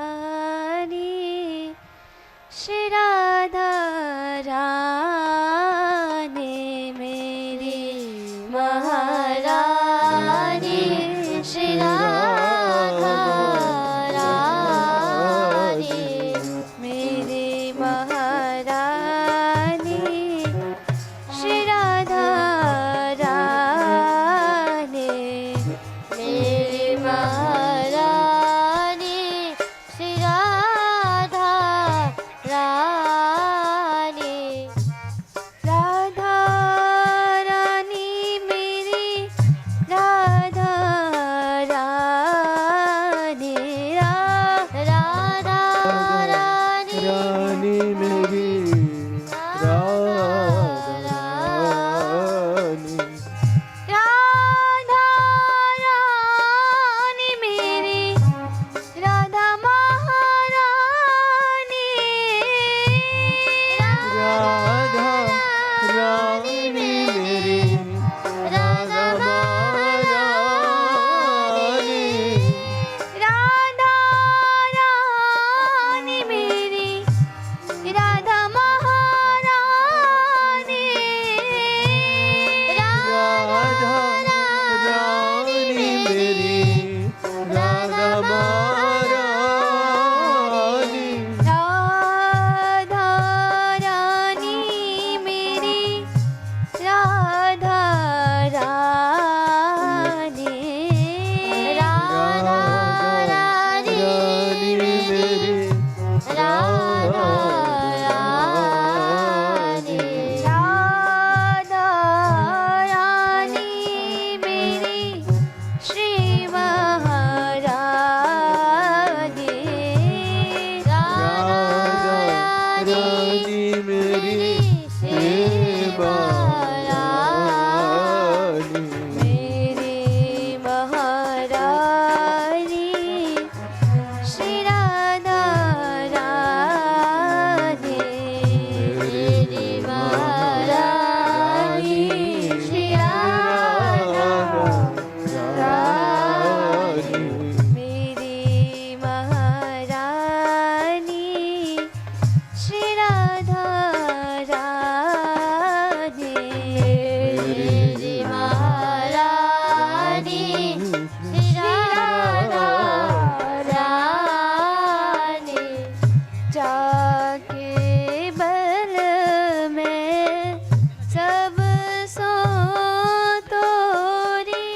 महारानी श्री राधा रानी मेरी महारानी श्री राधा रानी मेरी महारानी श्री राधा रानी मेरी महारानी श्री राधा रानी राधा रानी मेरी राधा रानी राधा रानी रानी मेरी राधा रानी राधा रानी मेरी राधा महारानी राधा रानी मेरी राधा महारानी राधा रानी मेरी राधा महारानी राधा रानी मेरी राधा महारानी राधा रानी मेरी राधा रानी राधा रानी मेरी राधा रानी राधा रानी मेरी श्री महारानी राधा रानी मेरी सेवा रानी मेरी महारानी श्री राधा रानी मेरी महारानी श्री राधा रानी मेरी महारानी श्री राधा रानी मेरी महारानी श्री राधा रानी जाके बल में सब सो तोरी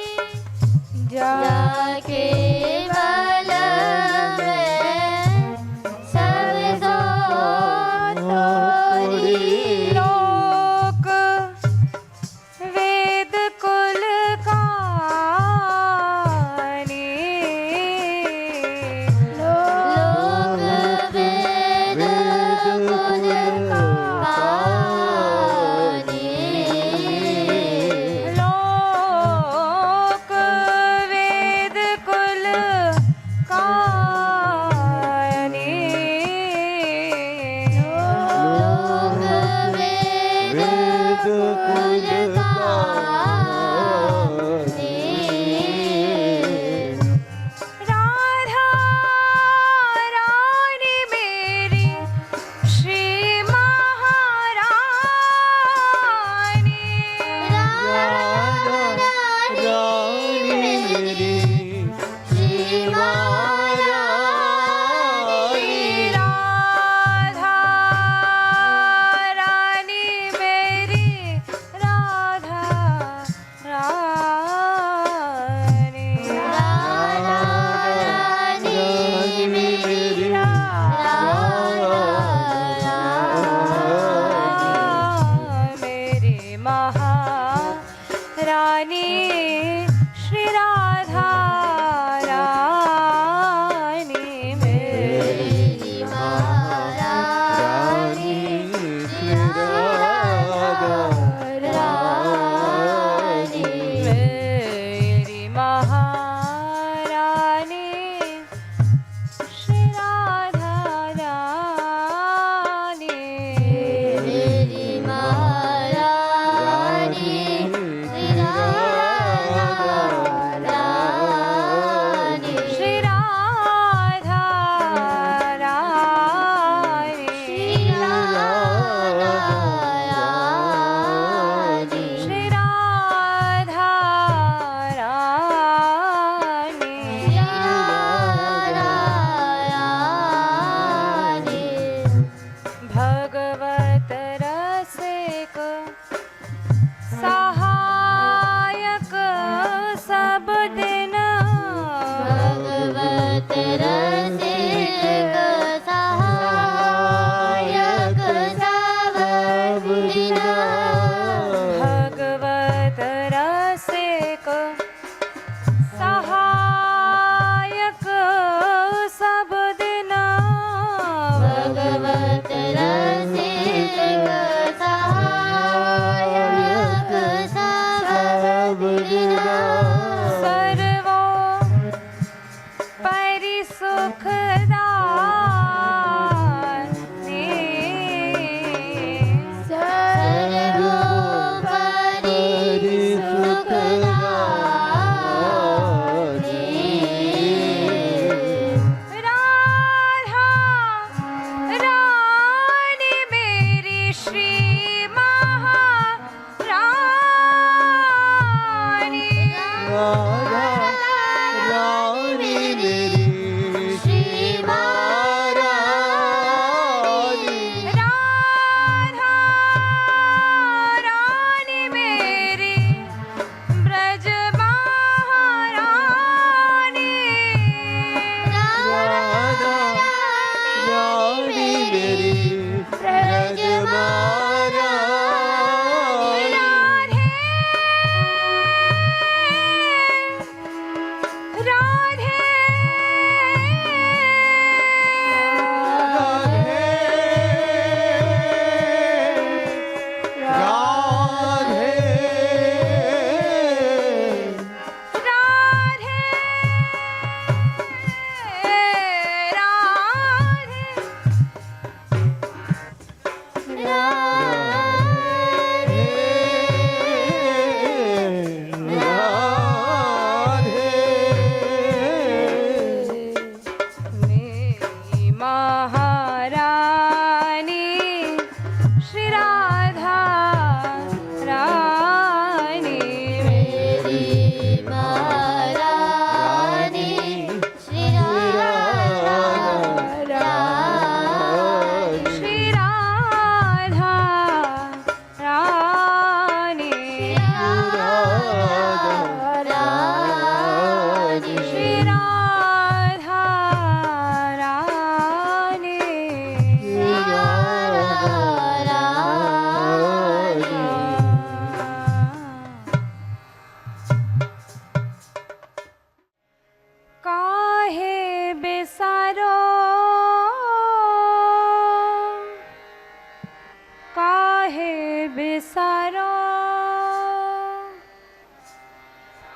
जाके बल में सब सो तोरी लोक वेद कुल कानी लोक वेद कुल कानी लोक वेद कुल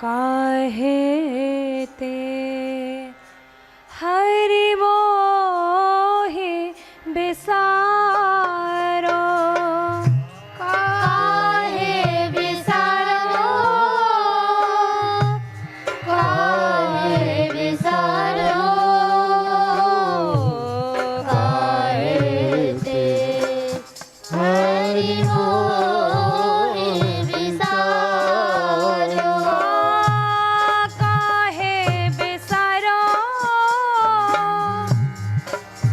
काहे ते हरि मोहि बिसारो काहे बिसारो काहे बिसारो काहे ते हरि मोहि बिसारो काहे बिसारो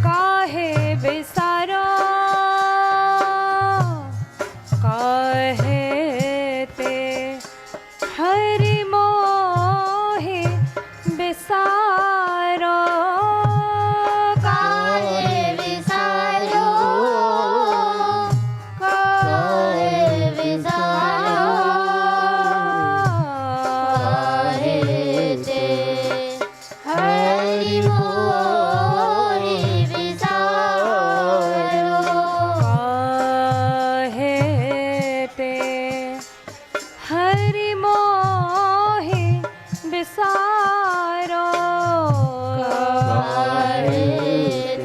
काहे बिसारो काहे ते हरि मोहि बिसारो काहे बिसारो काहे बिसारो काहे ते हरि मोहि बिसारो काहे ते हरि मोहि बिसारो काहे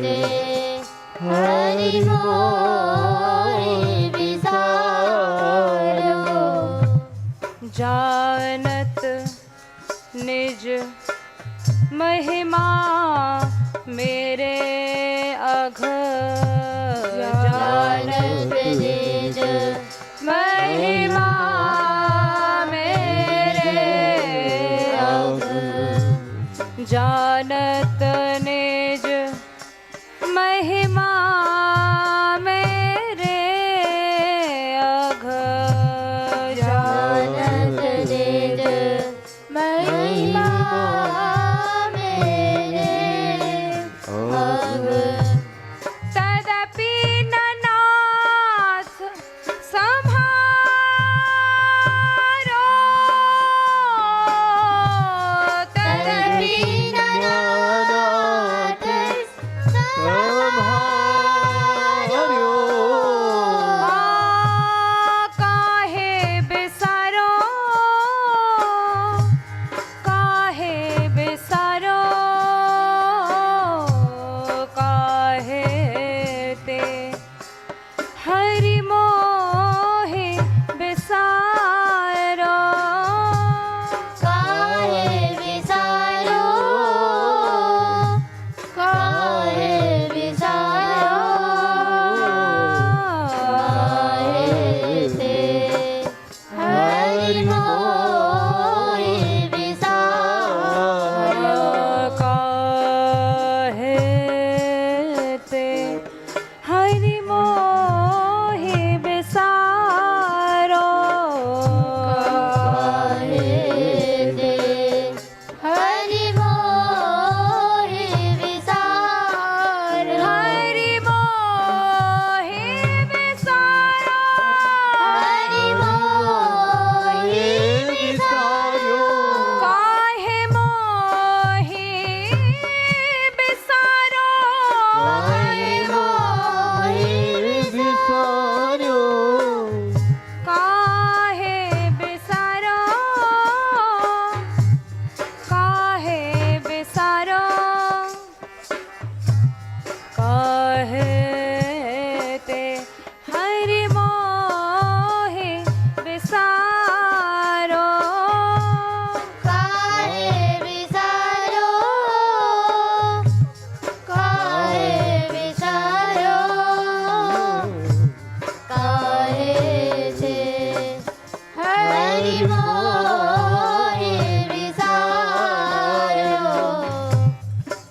ते हरि मोहि बिसारो जानत निज महिमा मेरे अघ जानत निज महिमा मेरे अघ जानत निज महिमा मेरे अघ जानत निज महिमा मेरे अघ तदपि न नाथ सम्हारो तदपि न नाथ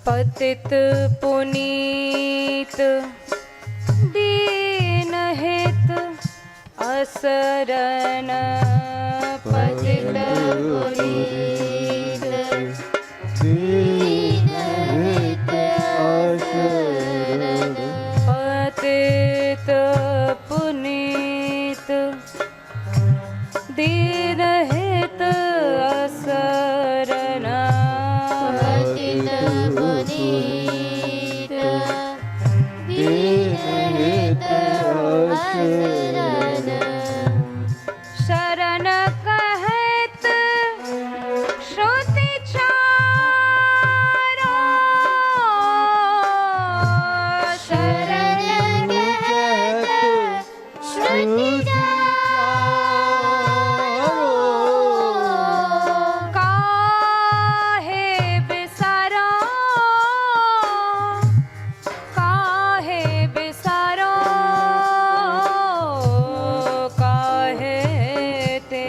पतित पुनीत दीन हित असरण पतित पुनीत दीन हित असरण पतित पुनीत दीन हित असरण पतित पुनीत दीन हित असरण शरण कहत श्रुति चारो शरण कहत श्रुति काहे बिसारो काहे बिसारो काहे ते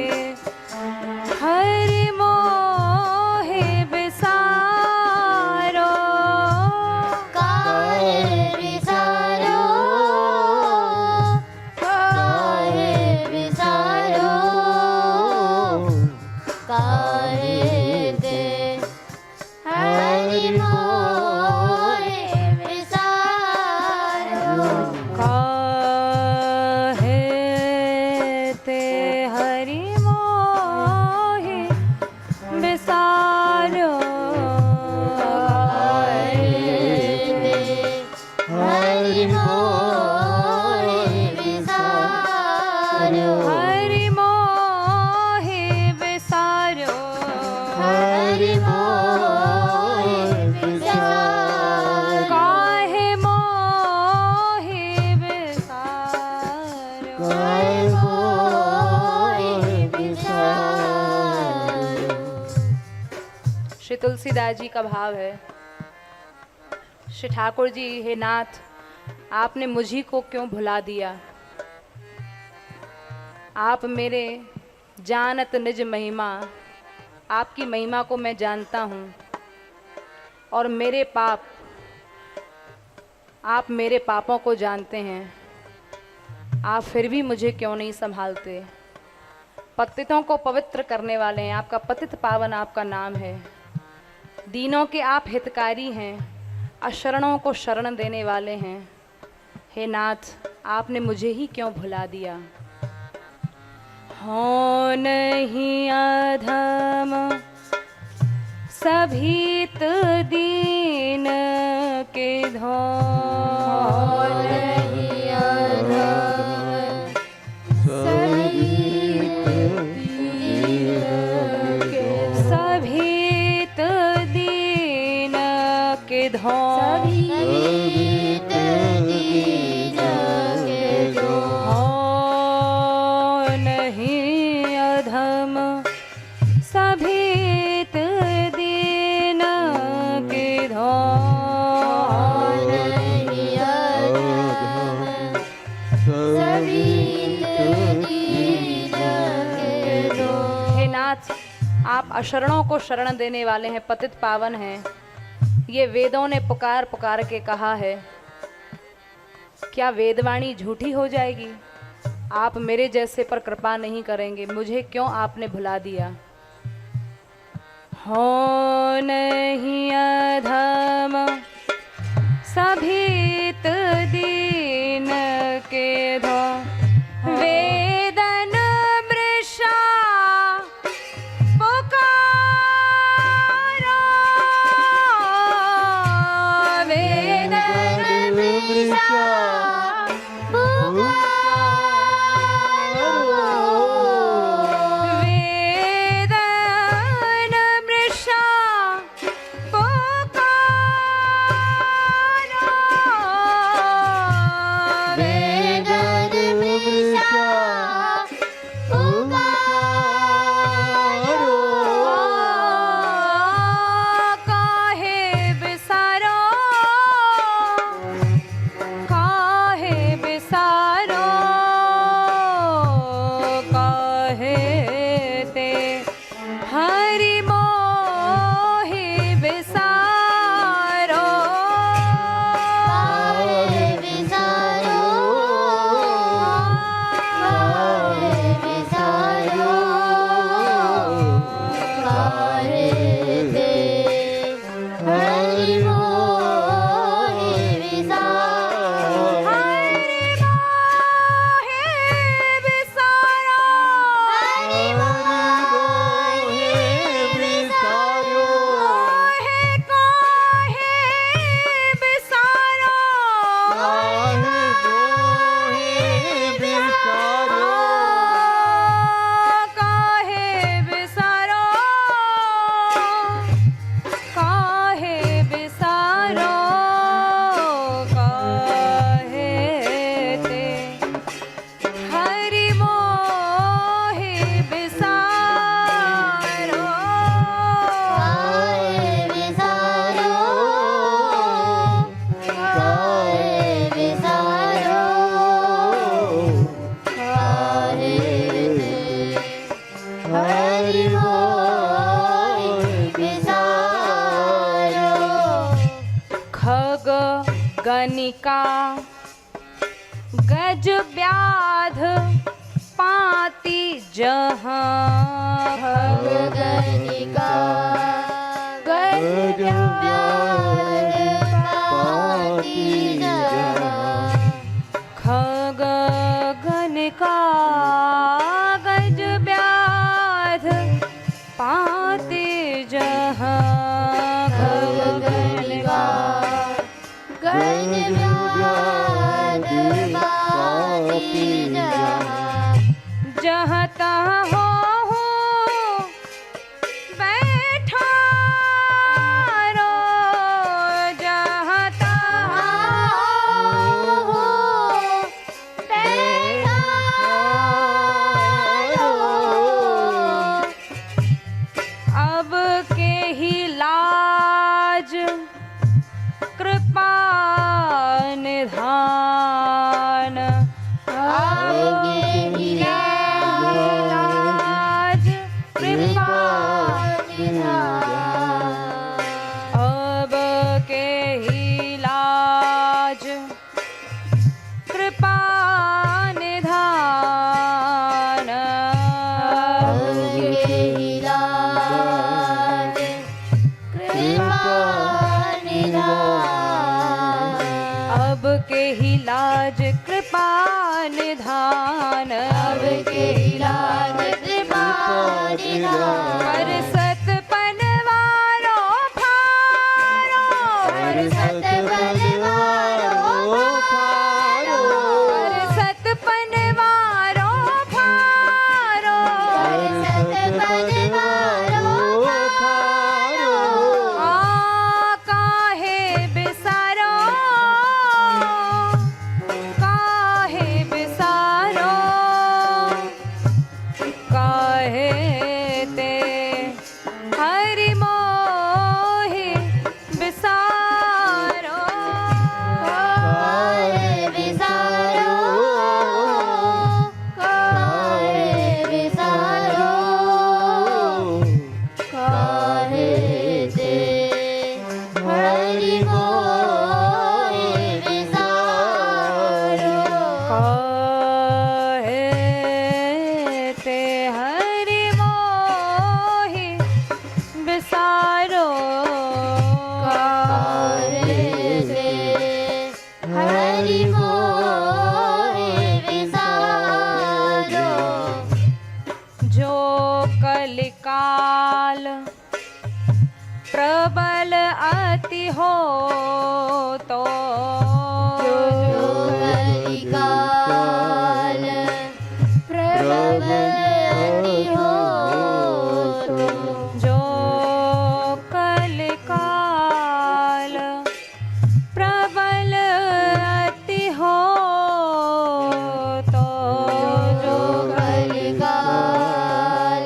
हरि मोहे बिसारो काहे बिसारो काहे बिसारो काहे दे हरि मोहे बिसारो काहे ते हरि मोहे बिसारो हरि मोहे बिसारो हरि मोहे बिसारो हरि मोहे बिसारो काहे मोहे बिसारो काहे मोहे बिसारो श्री तुलसीदास जी का भाव है। श्री ठाकुर जी, हे नाथ, आपने मुझी को क्यों भुला दिया। आप मेरे जानत निज महिमा, आपकी महिमा को मैं जानता हूँ, और मेरे पाप, आप मेरे पापों को जानते हैं। आप फिर भी मुझे क्यों नहीं संभालते। पतितों को पवित्र करने वाले हैं, आपका पतित पावन आपका नाम है। दीनों के आप हितकारी हैं, अशरणों को शरण देने वाले हैं। हे नाथ, आपने मुझे ही क्यों भुला दिया। हो नहीं अधम सभीत दीन के धो नहीं अधम सभीत दीन के सभीत दीन के धो सभीत दीन के धो हो नहीं अधम सभीत दीन के धो नहीं अधम सभीत दीन के धो हे नाथ, आप अशरणों को शरण देने वाले हैं, पतित पावन हैं। ये वेदों ने पुकार पुकार के कहा है। क्या वेदवाणी झूठी हो जाएगी। आप मेरे जैसे पर कृपा नहीं करेंगे। मुझे क्यों आपने भुला दिया। हो नहीं अधम सभीत दीन के धो वेदन मृषा पुकारो वेदन मृषा वेदन मृषा पुकारो वेदन मृषा पुकारो काहे बिसारो काहे गनिका गज व्याध पाती जहाँ गनिका गज व्याध पाती जहाँ खग गनिका गज व्याध पाती जहाँ खग गनिका गज व्याध पाती जहाँ जहाँ तहाँ हो बैठा रो जहाँ तहाँ हो बैठा रो अब के ही लाज कृपा निधान आगे ही लाज कृपा अब के ही लाज कृपा निधान अब के ही लाज कृपा निधान अब के लाज कृपा निधान पर सत पनवारो फारो पर सत बनवारो फारो पर सत पनवारो फारो पर सत बनवारो फारो आ काहे बिसारो काहे बिसारो काहे ते हरि मोहि बिसारो काहे बिसारो काहे बिसारो काहे ते हरि मोहि बिसारो काहे ते हरि मोहि बिसारो काहे ते हरि मोहि बिसारो जो कलिकाल प्रबल अति हो तो जो कलिकाल प्रबल अति हो तो जो कलिकाल प्रबल अति हो तो जो कलिकाल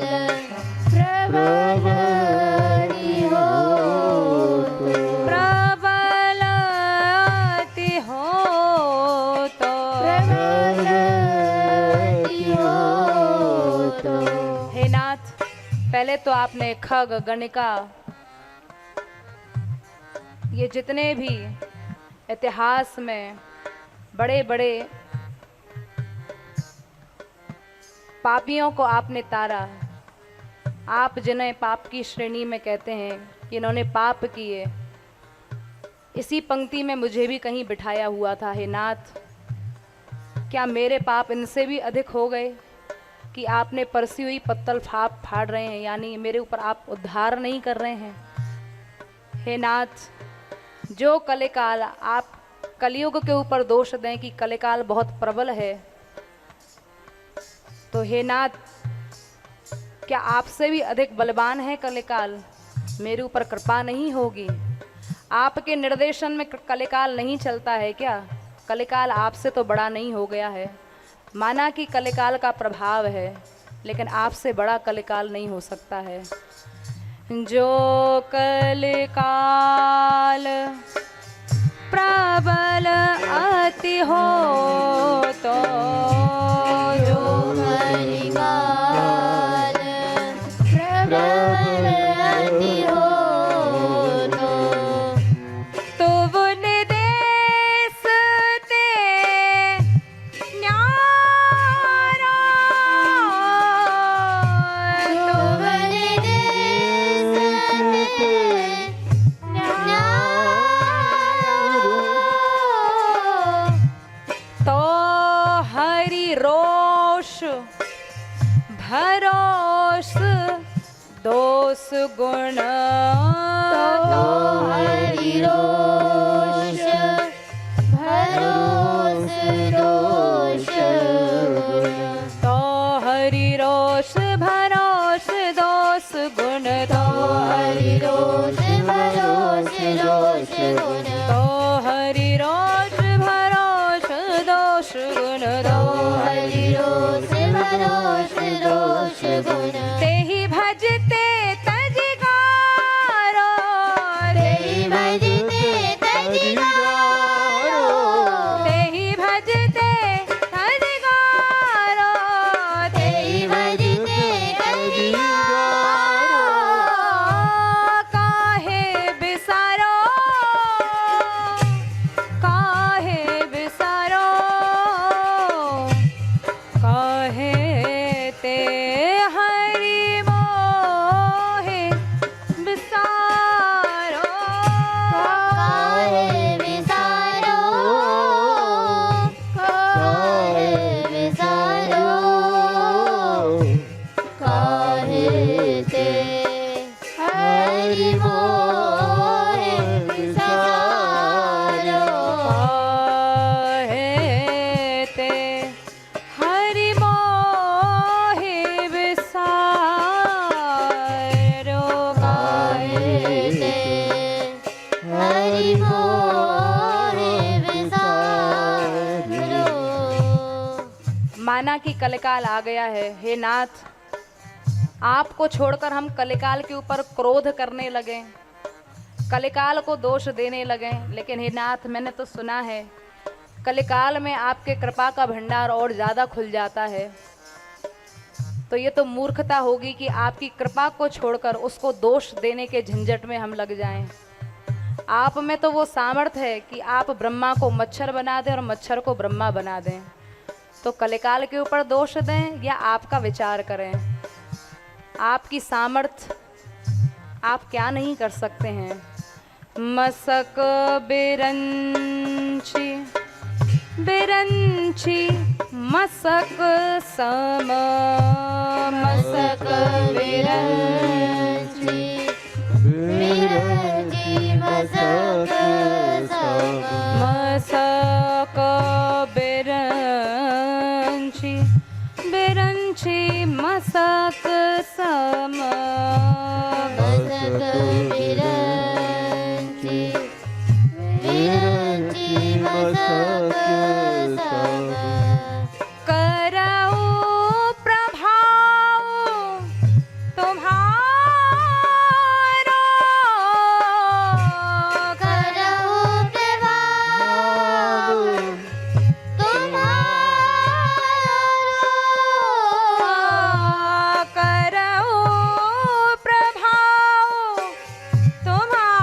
प्रबल अति हो तो प्रबल अति हो तो प्रबल अति हो तो हे नाथ, पहले तो आपने खग गणिका ये जितने भी इतिहास में बड़े बड़े पापियों को आपने तारा। आप जिन्हें पाप की श्रेणी में कहते हैं कि इन्होंने पाप किए, इसी पंक्ति में मुझे भी कहीं बिठाया हुआ था। हे नाथ, क्या मेरे पाप इनसे भी अधिक हो गए कि आपने परसी हुई पत्तल फाड़ रहे हैं, यानी मेरे ऊपर आप उद्धार नहीं कर रहे हैं। हे नाथ, जो कलिकाल आप कलयुग के ऊपर दोष दें कि कलिकाल बहुत प्रबल है, तो हे नाथ, क्या आपसे भी अधिक बलवान है कलिकाल? मेरे ऊपर कृपा नहीं होगी? आपके निर्देशन में कलिकाल नहीं चलता है क्या? कलिकाल आपसे तो बड़ा नहीं हो गया है? माना कि कलिकाल का प्रभाव है, लेकिन आपसे बड़ा कलिकाल नहीं हो सकता है। जो कलिकाल प्रबल अति हो तो जो कलिकाल प्रबल अति हो तो तुवन दे गुण तो हरि रोष भरोस दोष गुण तो हरि रोष भरोस दोष गुण तो हरि रोष भरोस दोष गुण तो हरि रोष भरोस दोष गुण तो हरि रोष भरोस दोष गुण तेहि भजते तजिगारो तेहि भजते तजिगारो तेहि भजते तजिगारो तेहि भजते तजिगारो काहे बिसारो काहे बिसारो काहे ते हरि मोहे बिसारो काहे विसारो काहे विसारो काहे ते हरि मोहे विसारो काहे ते हरि मोहे बिसारो काहे ते हरि मोहे विसारो माना कि कलिकाल आ गया है। हे नाथ, आपको छोड़कर हम कलिकाल के ऊपर क्रोध करने लगे, कलिकाल को दोष देने लगे। लेकिन हे नाथ, मैंने तो सुना है कलिकाल में आपके कृपा का भंडार और ज़्यादा खुल जाता है। तो ये तो मूर्खता होगी कि आपकी कृपा को छोड़कर उसको दोष देने के झंझट में हम लग जाएं। आप में तो वो सामर्थ्य है कि आप ब्रह्मा को मच्छर बना दें और मच्छर को ब्रह्मा बना दें। तो कलिकाल के ऊपर दोष दें या आपका विचार करें? आपकी सामर्थ्य, आप क्या नहीं कर सकते हैं। मसक बिरंची बिरंची मसक सम मसक विरंची विरंची मसक सम मसक बिरंची बिरंची मसक सम मसक विरंची विरंची मसक सम करऊ प्रभाव तुम्हारा करऊ प्रभाव तुम्हारा करऊ प्रभाव तुम्हारा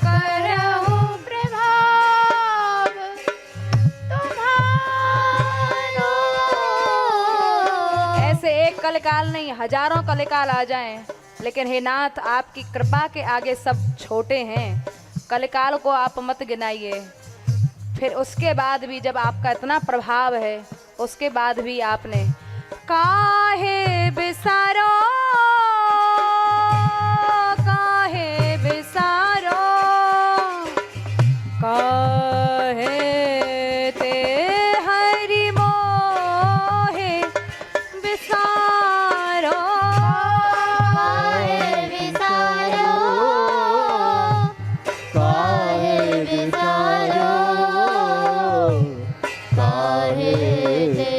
करऊ प्रभाव तुम्हारा ऐसे एक कलिकाल नहीं, हजारों कलिकाल आ जाएं, लेकिन हे नाथ, आपकी कृपा के आगे सब छोटे हैं। कलिकाल को आप मत गिनाइए। फिर उसके बाद भी जब आपका इतना प्रभाव है, उसके बाद भी आपने काहे बिसारो काहे बिसारो काहे ते हरि मोहे बिसारो काहे विसारो काहे विसारो काहे ते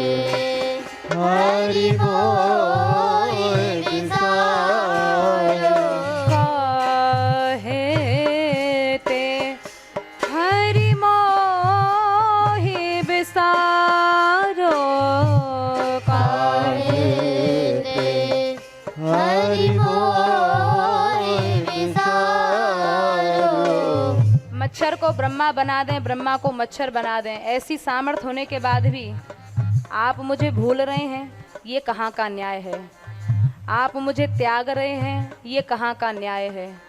हरि मोहे विसारो काहे ते हरि मोहे बिसारो काहे ते हरि मोहे विसारो मच्छर को ब्रह्मा बना दें, ब्रह्मा को मच्छर बना दें। ऐसी सामर्थ्य होने के बाद भी आप मुझे भूल रहे हैं, ये कहाँ का न्याय है। आप मुझे त्याग रहे हैं, ये कहाँ का न्याय है।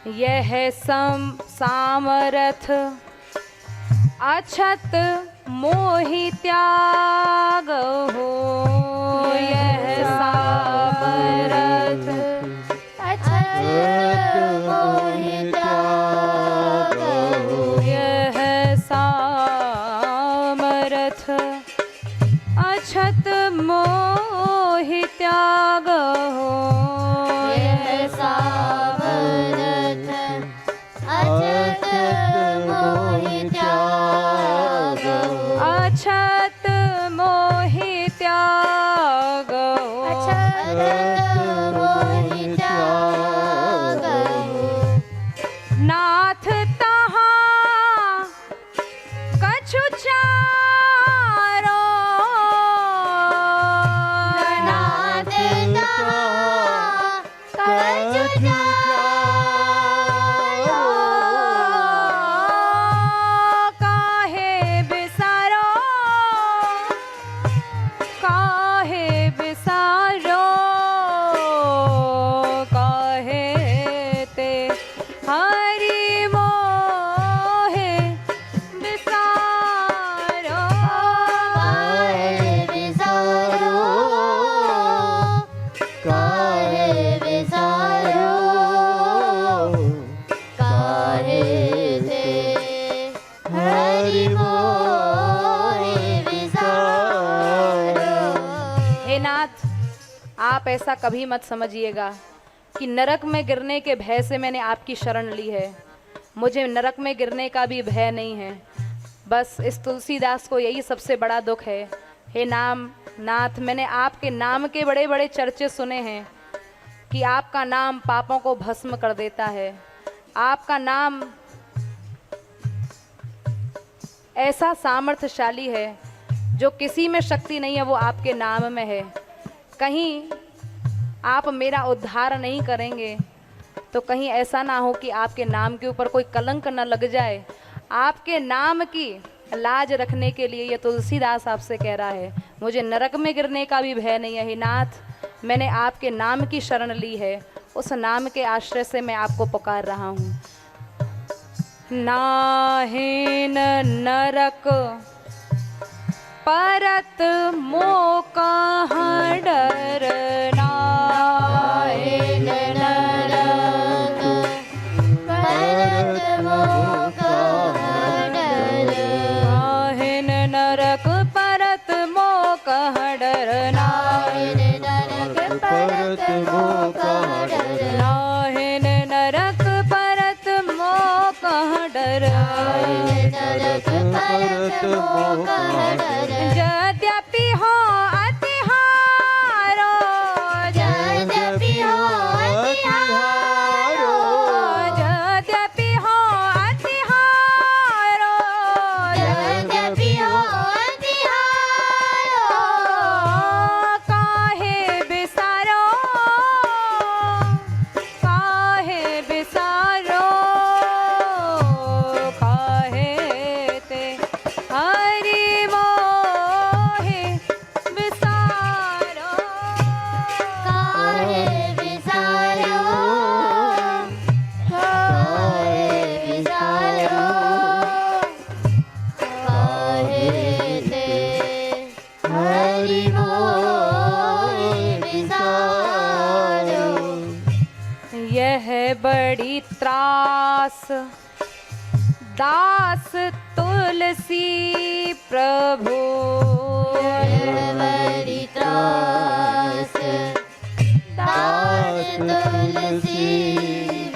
यह है सामर्थ अछत मोहि त्याग हो सामर्थ अचत मोहि त्यागो अछत मोहि त्यागो अचत मोहि त्यागो नाथ तहाँ कछु चारो नाथ कछु चारो काहे बिसारो काहे बिसारो काहे ते हरि मोहे बिसारो काहे बिसारो काहे बिसारो काहे ते हरि मोहि बिसारो। हे नाथ, आप ऐसा कभी मत समझिएगा कि नरक में गिरने के भय से मैंने आपकी शरण ली है। मुझे नरक में गिरने का भी भय नहीं है। बस इस तुलसीदास को यही सबसे बड़ा दुख है। हे नाथ, मैंने आपके नाम के बड़े बड़े चर्चे सुने हैं कि आपका नाम पापों को भस्म कर देता है। आपका नाम ऐसा सामर्थ्यशाली है, जो किसी में शक्ति नहीं है वो आपके नाम में है। कहीं आप मेरा उद्धार नहीं करेंगे तो कहीं ऐसा ना हो कि आपके नाम के ऊपर कोई कलंक न लग जाए। आपके नाम की लाज रखने के लिए ये तुलसीदास आपसे कह रहा है, मुझे नरक में गिरने का भी भय नहीं है। हे नाथ, मैंने आपके नाम की शरण ली है, उस नाम के आश्रय से मैं आपको पुकार रहा हूँ। नाहेन नरक परत मोका डर नाहेन नरक परत मोका डर नाहेन नरक परत मोका डर नाहेन नरक परत मोका डर नाहेन नरक परत मोका डर नरक परत मोका डर यद्यपि हो अतिहारो यद्यपि हो अतिहारो यद्यपि हो अतिहारो यद्यपि हो अतिहारो काहे बिसारो काहे बिसारो काहे ते हरि मोहे बिसारो काहे बिसारो काहे बिसारो काहे ते हरि मोहि बिसारो। यह बड़ी त्रास दास तुलसी प्रभु बड़ी त्रास दास तुलसी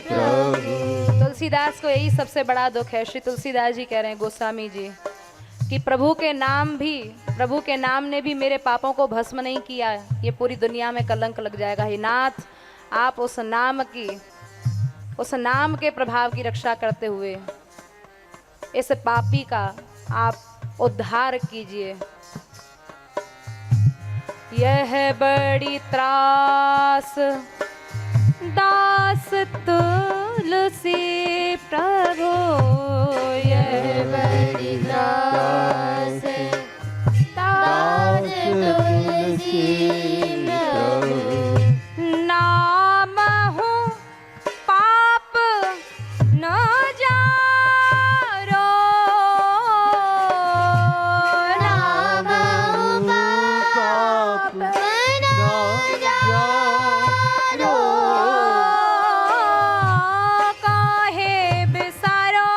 प्रभु। तुलसीदास को यही सबसे बड़ा दुख है। श्री तुलसीदास जी कह रहे हैं, गोस्वामी जी, कि प्रभु के नाम ने भी मेरे पापों को भस्म नहीं किया, ये पूरी दुनिया में कलंक लग जाएगा। हे नाथ, आप उस नाम के प्रभाव की रक्षा करते हुए इस पापी का आप उद्धार कीजिए। यह बड़ी त्रास दास तुलसी प्रभु, यह बड़ी त्रास दास तुलसी प्रभु। नाम हूँ पाप न जारो नाम पाप न जारो काहे बिसारो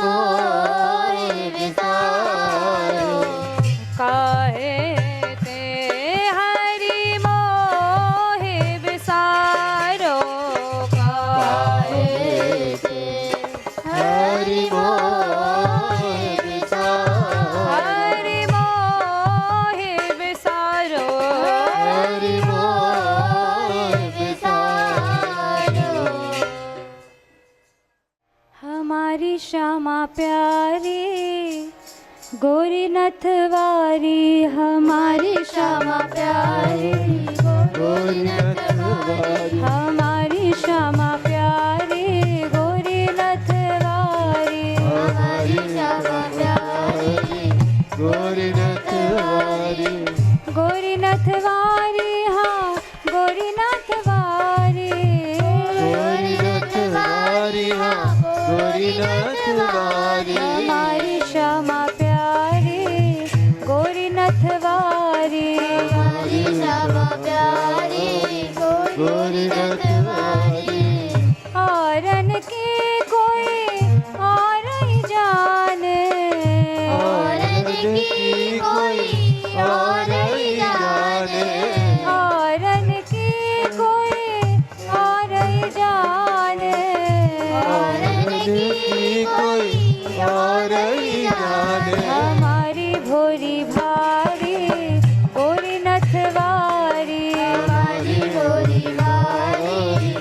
मोहि विसारो काहे ते हरि मोहि विसारो काहे ते हरि मोहि विसारो हरि मोहि विसारो हरि मोहि विसारो हमारी श्यामा प्यारी गोरी नथवारी हमारी श्यामा प्यारी गोरी नथवारी हमारी श्यामा प्यारी गोरी नथवारी हमारी श्यामा प्यारी गोरी नथवारी गोरी नथवारी हाँ गोरी नथवारी गोरी नथवारी हाँ गोरी नथवारी हमारी श्यामा प्यारी गोरी नथवारी हमारी श्यामा प्यारी गोरी नथवारी औरन की कोई और ही जाने औरत की कोई और ही जाने औरन की कोई और ही जाने औरत की कोई और ही जाने हमारी भोरी भारी गोरी नथवारी हमारी गोरी भारी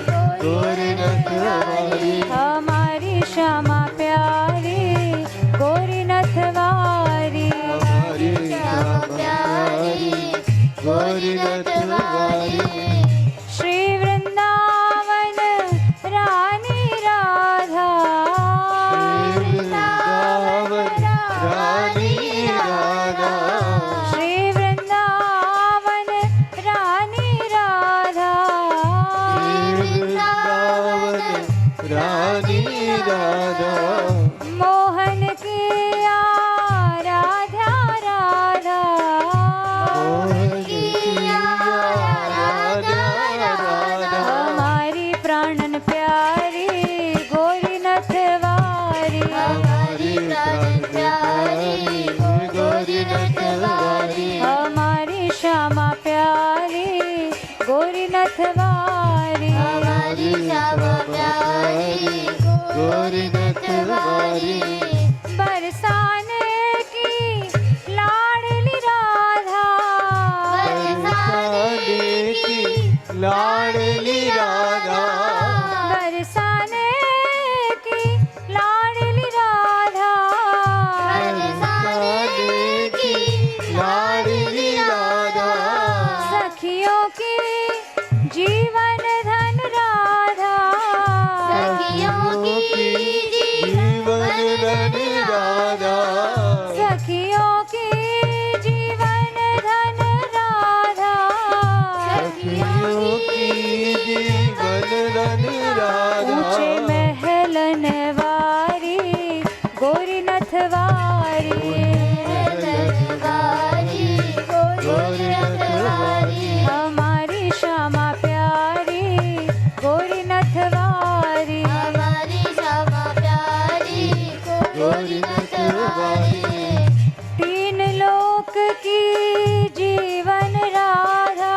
गोरी नथवारी हमारी श्यामा प्यारी गोरी नथवारी हमारी श्यामा प्यारी गोरी नथवारी श्री वृंदावन रानी राधा वृंदावन रानी राधा श्री वृंदावन रानी राधा वृंदावन रानी राधा मोहन की आराध्या राधा मोहन की राधा राधा हमारी प्राणन प्यारी गोरी नथवारी हमारी प्राण प्यारी गोरी नथवारी हमारी श्यामा प्यारी गोरी नथवारी हमारी श्यामा प्यारी गोरी नथवारी बरसाने की लाडली राधा बरसाने की लाडली राधा बरसाने की लाडली राधा बरसाने की लाडली राधा सखियों की जीवन धन राधा सखियों की जीवन धन राधा सखियों की जीवन धन राधा सखियों की जीवन धन राधा ऊंचे महलन वारी गोरी नथवारी नथवारी गोरी नथवारी हमारी श्यामा प्यारी गोरी नथवारी हमारी श्यामा प्यारी गोरी नथवारी तीन लोक की जीवन राधा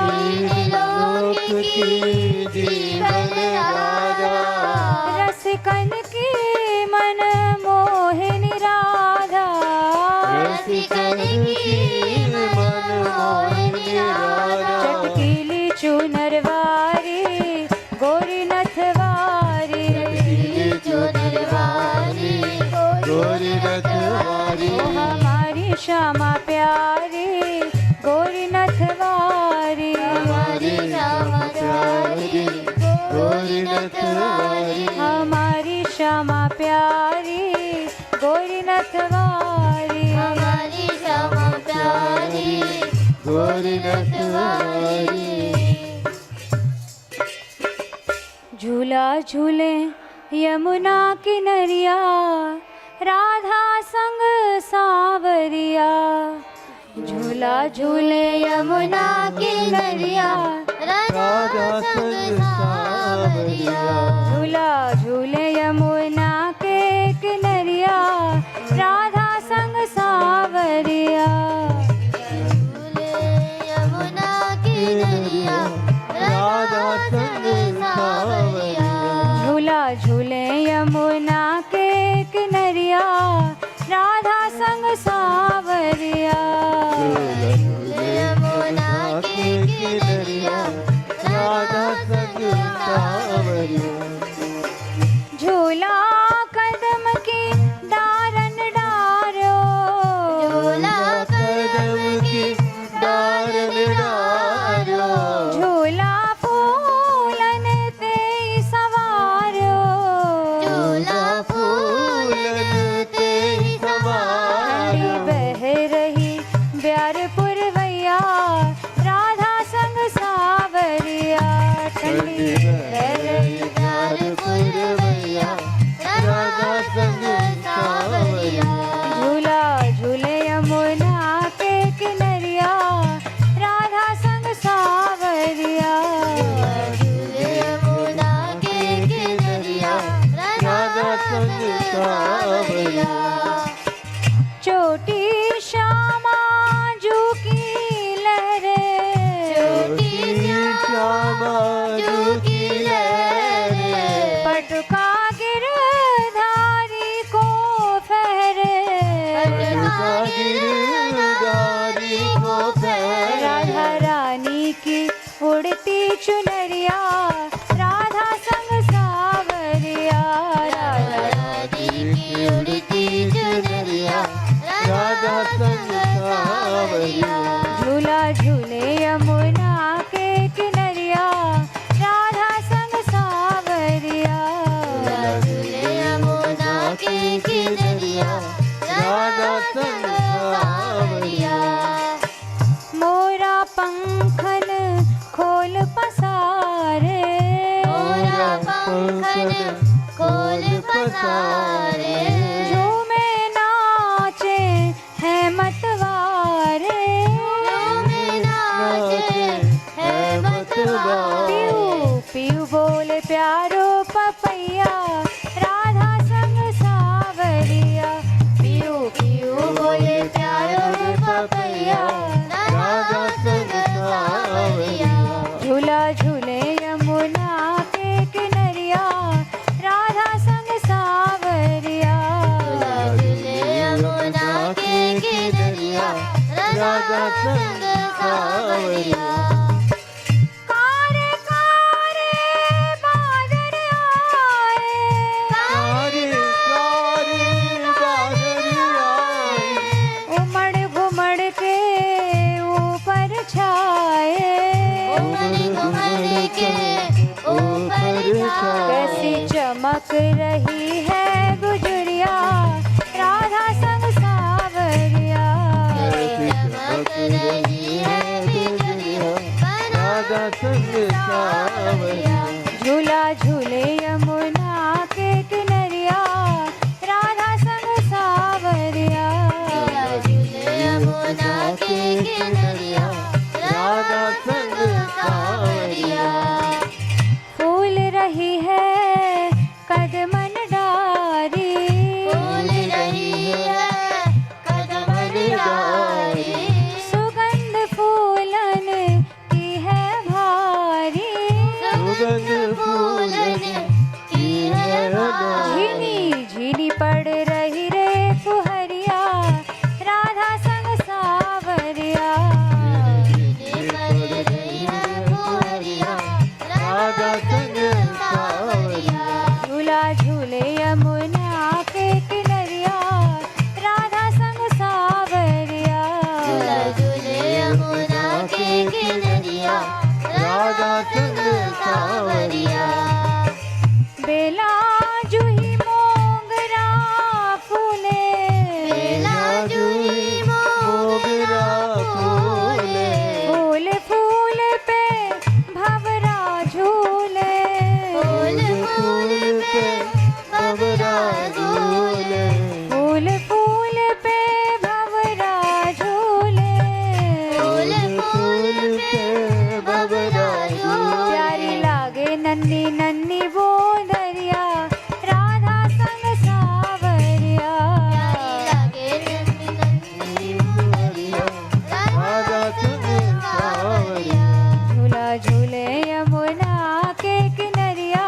तीन लोक की जीवन राधा रसिकन की मन मोहिनी राधा रसिकन की मन मोहिनी राधा चटकीली चुनरवारी गोरी नथवारी चटकीली चुनरवारी गोरी नथवारी ओ हमारी श्यामा प्यारी गोरी नथवारी हमारी श्यामा प्यारी गोरी नथवारी हमारी श्यामा प्यारी गोरी नथवारी हमारी श्यामा प्यारी गोरी नथवारी झूला झूले यमुना किनरिया राधा संग सावरिया झूला झूले यमुना किनरिया राधा संग सावरिया झूला झूले यमुना के संग सावरिया। चोटी श्यामा जू की लहरे, चोटी श्यामा जू की लहरे, पटुका गिरधारी को फहरे, पटुका गिरधारी को फहरे। राधा रानी की उड़ती चुनरिया, राधा संग सावरिया, राधा रानी की उड़ती चुनरिया, राधा संग सावरिया। झूला झूले यमुना के किनरिया, राधा संग सावरिया, झूला झूले यमुना के किनरिया, राधा संग सावरिया। मोरा पंखन खोल पसारे, मोरा पंखन खोल पसारे, झूमे नाचे हैं मतवारे, झूमे नाचे हैं मतवारे। पीऊ पीऊ बोले प्यारो पपैया, राधा संग सावरिया, पीऊ पीऊ बोले प्यारो पपैया, राधा संग सावरिया। झूला झूले यमुना के किनरिया, राधा संग सावरिया, झूला झूले यमुना के किनरिया, राधा संग सावरिया। कारे कारे बादल आए, कारे कारे बादल आए, उमड़ घुमड़ के ऊपर छाए, उमड़ घुमड़ के ऊपर छाए। कैसी चमक रही है गुजरिया, राधा संग सावरिया, कैसी चमक रही है बिजलियाँ, राधा संग सावरिया। झूला झूले यमुना के किनरिया, राधा संग सावरिया, झूला झूले यमुना के किनरिया, राधा संग सावरिया। फूल रही है कदमन डारी, फूल रही है कदमन डारी, सुगंध फूलन की है भारी, सुगंध फूलन की है भारी। झीनी झीनी पड़ रही रे फुहरिया, राधा संग सावरिया, राधा संग सावरिया। झूला झूले यमुना के किनरिया, राधा संग सावरिया, झूला झूले यमुना के किनरिया, राधा संग सावरिया। बेला जूही मोगरा फूले, बेला जूही मोगरा फूले, फूल फूल पे भंवरा झूले, फूल फूल पे भंवरा झूले, फूल फूल पे भंवरा झूले, फूल फूल पे भंवरा झूले। प्यारी लागे नन्ही नन्ही वो दरिया, राधा संग सावरिया, लागे नन्ही नन्ही फुलरिया, राधा संग सावरिया। झूला झूले यमुना के किनरिया,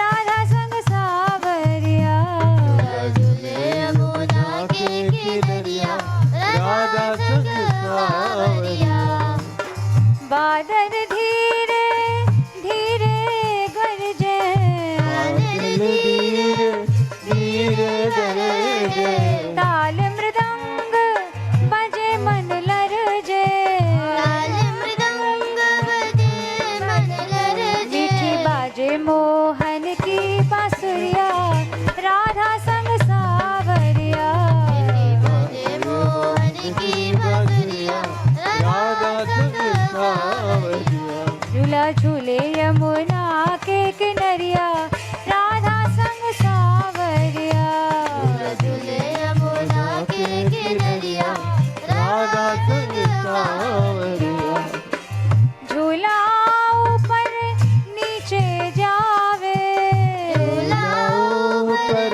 राधा संग सावरिया, झूला झूले यमुना के किनरिया, राधा संग सावरिया। बादल धीरे धीरे गरजे, बादल धीरे धीरे गरजे, ताल मृदंग बजे मन लरजे, ताल मृदंग बजे मन लरजे, मीठी बाजे मोहन की बांसुरिया, राधा संग सावरिया, बाजे मोहन की बांसुरिया, राधा संग सावरिया। झूला झूले यमुना के किनरिया, राधा संग सावरिया, झूला झूले यमुना के किनरिया, राधा संग सावरिया। झूला ऊपर नीचे जावे, झूला ऊपर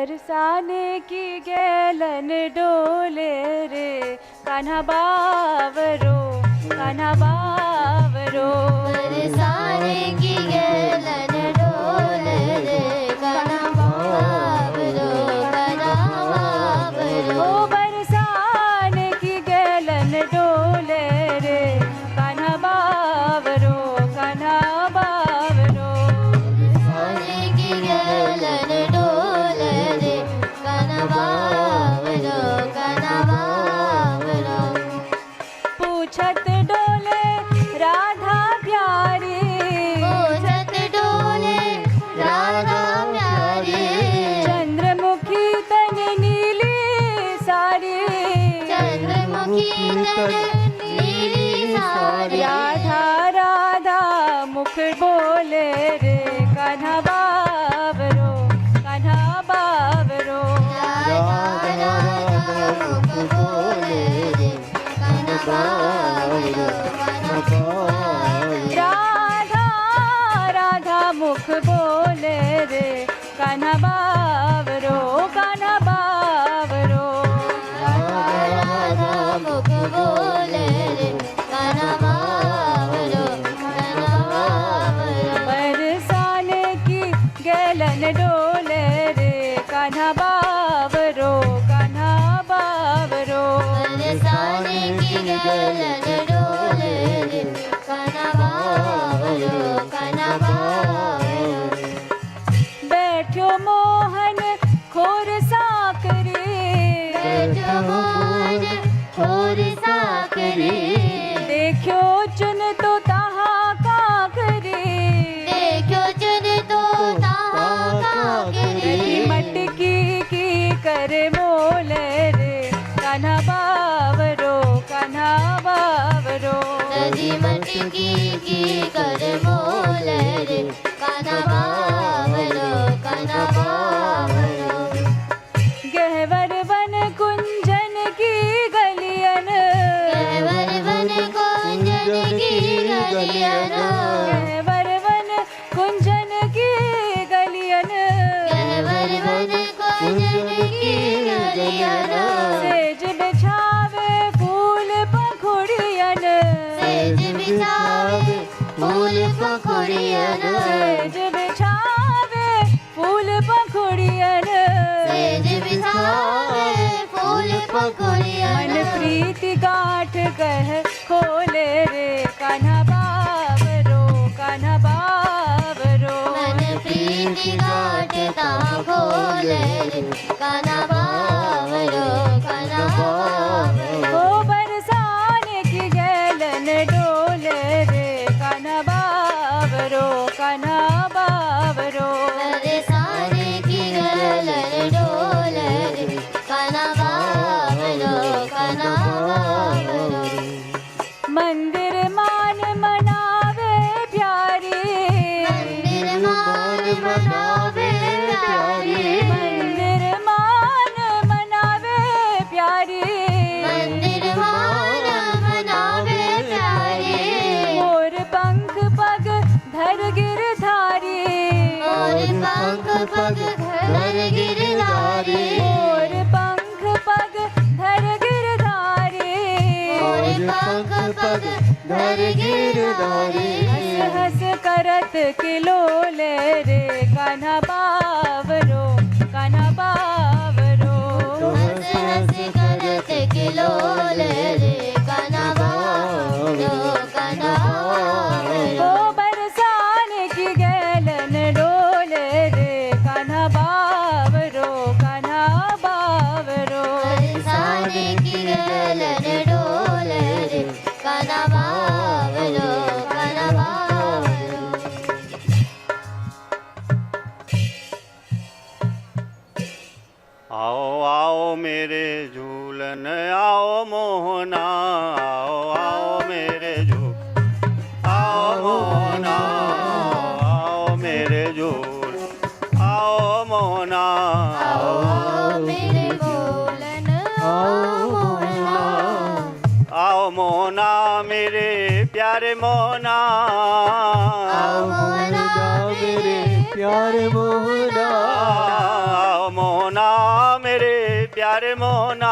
बरसाने की गैलन डोले रे कान्हा बावरो कान्हा बावरो बरसाने की गैलन डोले रे कान्हा बावरो कान्हा बावरो ओ बरसाने की गैलन डोले रे कान्हा बावरो कान्हा बावरो बरसाने की गैलन डोले रे कान्हा बावरो कान्हा बावरो पूछत डोले राधा प्यारी पूछत डोले राधा प्यारी चंद्रमुखी तन नीली सारी चंद्रमुखी तन नीली सारी राधा राधा मुख बोले रे कान्हा बावरो कान्हा बावरो राधा राधा मुख बोले रे कान्हा बावरो कान्हा बावरो राधा राधा मुख बोले रे कान्हा बावरो कान्हा बावरो राधा मुख बोले रे कान्हा बावरो कान्हा बावरो बरसाने की गैलन डोले रे कान्हा बावरो कान्हा बावरो बरसाने की गैलन डोले रे कान्हा बावरो कान्हा बावरो बैठो मोहन खोर साकरी बैठो मोहन खोर साकरी देखो चुन तो ताहा काकरी देखो चुन तो ताहा काकरी मटकी की कर मोले रे कान्हा बावरो कान्हा बावरो नदी मटकी की कर मोले रे कान्हा बावरो कान्हा बावरो गहवर वन कुंजन की गलियन गहवर वन कुंजन की गलियन गहवर वन कुंजन की गलियन गहवर वन कुंजन की गलियन सेज बिछावे फूल पखुड़ियन सेज बिछावे फूल पखुड़ियन सेज बिछावे फूल पखुड़ियन सेज बिछावे फूल पखुड़ियन मन प्रीति गांठ कह खोले रे कान्हा बावरो कान्हा बावरो मन प्रीति गाठता खोले रे कान्हा बावरो कान्हा बावरो ओ बरसाने की गैलन डोले रे कान्हा बावरो कान्हा बावरो बरसाने की गैलन डोले रे कान्हा बावरो कान्हा बावरो मंदिर मान मनावे प्यारी मंदिर मान मनावे प्यारी मंदिर मान मनावे प्यारी मंदिर मान मनावे प्यारी मोर पंख पग धर गिरधारी और पंख पग धर गिरधारी मोर पंख पग धर गिरधारी और पंख पग धर गिरधारी हंस हंस करत किलोले रे कान्हा बावरो कान्हा बावरो हंस हंस करत किलोले रे कान्हा बावरो कान्हा बावरो ओ बरसाने की गैलन डोले रे कान्हा बावरो कान्हा बावरो बरसाने की गैलन डोले रे कान्हा बावरो कान्हा बावरो आओ आओ मेरे झूलन आओ मोहना आओ आओ मेरे झूल आओ मोहना आओ मेरे झूल आओ मोहना आओ मेरे बोलन आओ मोहना आओ मोहना मेरे प्यारे मोहना आओ मोहना मेरे प्यारे मोहना आओ मोहना प्यारे मोहना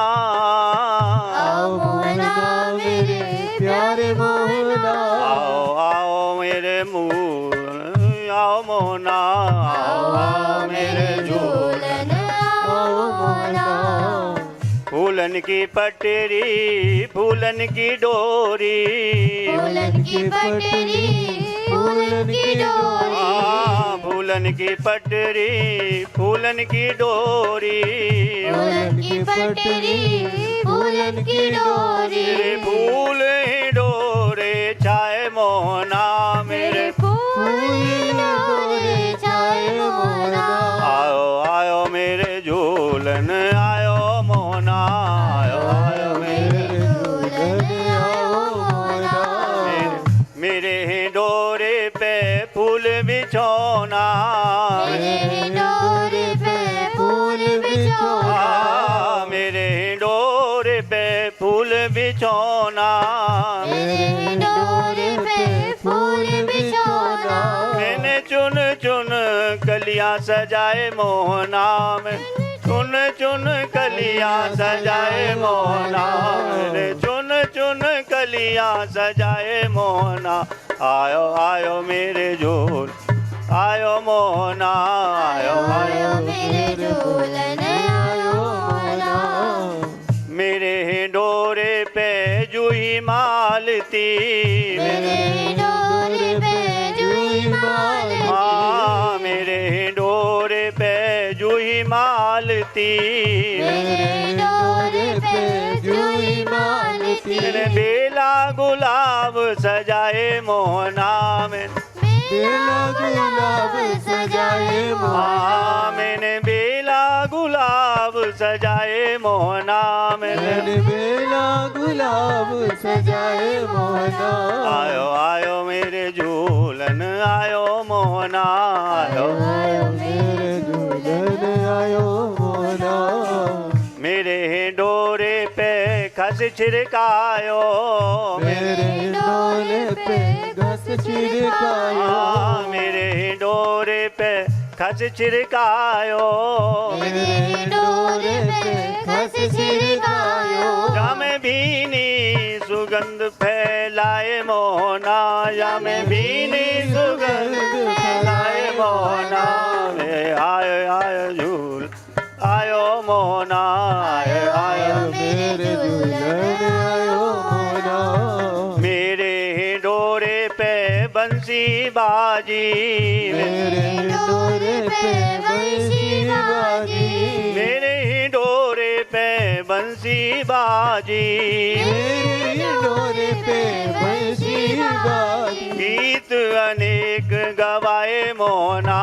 आओ मोहना मेरे प्यारे मोहना आओ आओ मेरे आओ मोहना आओ मेरे झूलन आओ मोहना फूलन की पटरी फूलन की डोरी फूलन की पटरी फूलन की डोरी फूलन की पटरी फूलन की डोरी फूलन की पटरी फूलन की डोरी मेरे फूल ही डोरे चाहे मोहना मेरे फूल डोरे चाहे मोहना आओ आओ मेरे झूलन आयो मोहना आयो आयो मेरे झूलन आओ मोहना मेरे डोरे पे फूल बिछोना मेरे डोरे पे फूल बिछोना मेरे डोरे पे फूल बिछोना मेरे डोरे पे फूल बिछोना मैंने चुन चुन कलियां सजाए मोहना में चुन चुन कलियां सजाए मोहना मैंने चुन चुन कलियां सजाए मोहना आयो आयो मेरे झूल आयो मोहना आयो आयो मेरे झूलन आयो मोहना मेरे डोरे पे जूही मालती मेरे डोरे पे जूही मालती मेरे डोरे पे जूही मालती मेरे डोरे पे जूही मालती मैंने बेला गुलाब सजाए मोहना में बेला गुलाब सजाए मोहना मैंने बेला गुलाब सजाए मोहना मैंने बेला गुलाब सजाए मोहना आयो आयो मेरे झूलन आयो मोहना आयो मेरे झूलन आयो मोहना मेरे डोरे पे खस छिड़कायो मेरे डोले पे घस छिड़कायो मेरे डोरे पे खस छिड़कायो मेरे डोरे पे खस छिड़कायो जामे भीनी सुगंध फैलाए मोहना जामे भीनी सुगंध फैलाए मोहना में आयो आयो झूल आयो मोहना आयो आयो मेरे झूलन आयो मोहना मेरे डोरे पे बंसी बाजी मेरे डोरे पे बंसी बाजी मेरे डोरे पे बंसी बाजी मेरे डोरे पे बंसी बाजी गीत अनेक गवाए मोहना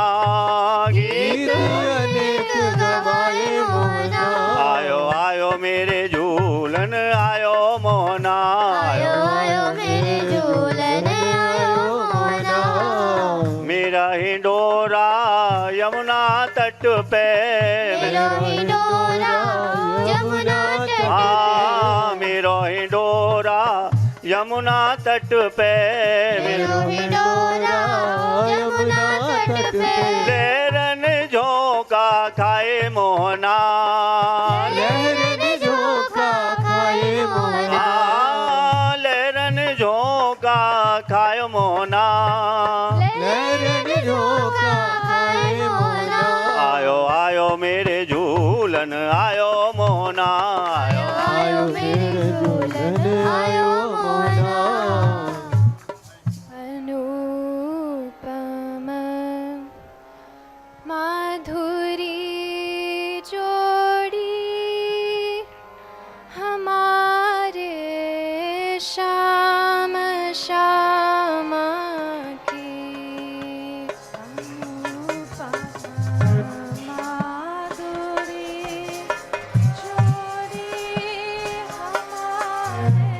गीत अनेक गवाए मोहना आयो आयो मेरे झूलन आयो मोहना आयो आयो मेरे झूलन आयो मोहना मेरा ही डोरा यमुना तट पे मेरा ही डोरा यमुना तट मेरो ही डोरा यमुना तट पे मेरा ही डोरा यमुना तट पे लहरन झोंका खाए मोहना लहरन झोंका खाए मोहना लहरन झोंका खाए मोहना लहरन झोंका खाए मोहना आयो आयो मेरे झूलन आयो मोहना आयो आयो मेरे झूलन आयो मोहना अनुपम माधुरी जोड़ी हमारे श्याम श्याम की अनुपम माधुरी जोड़ी हमारे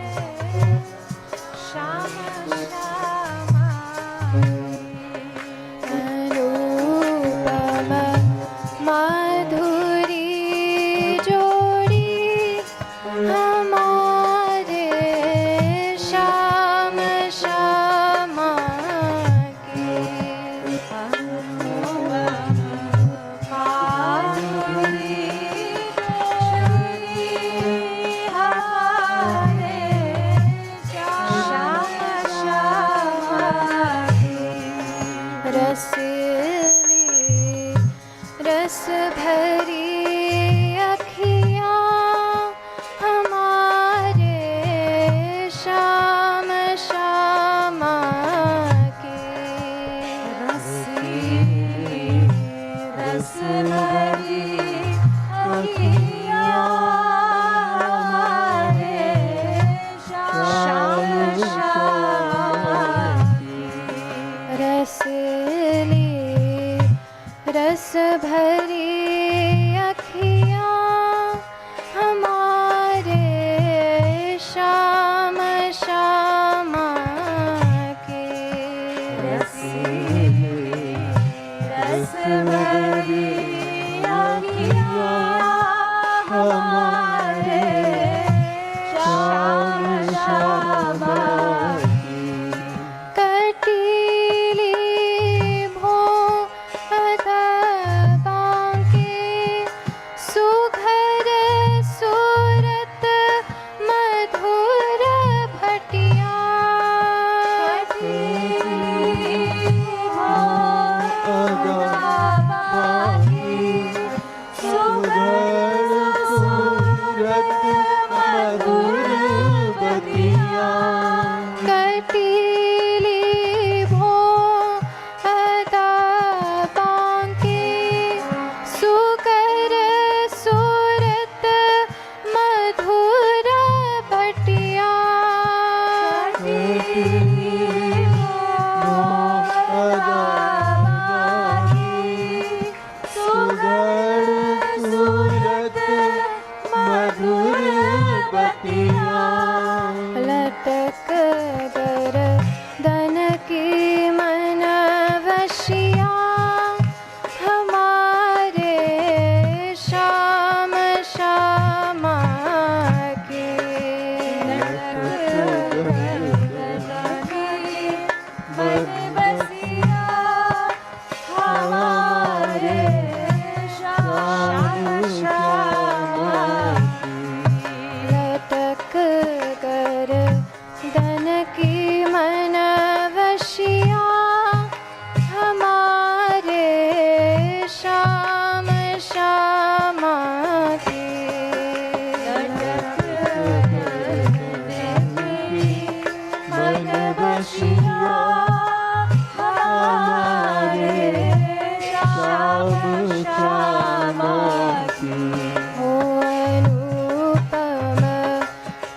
की हो अनुपम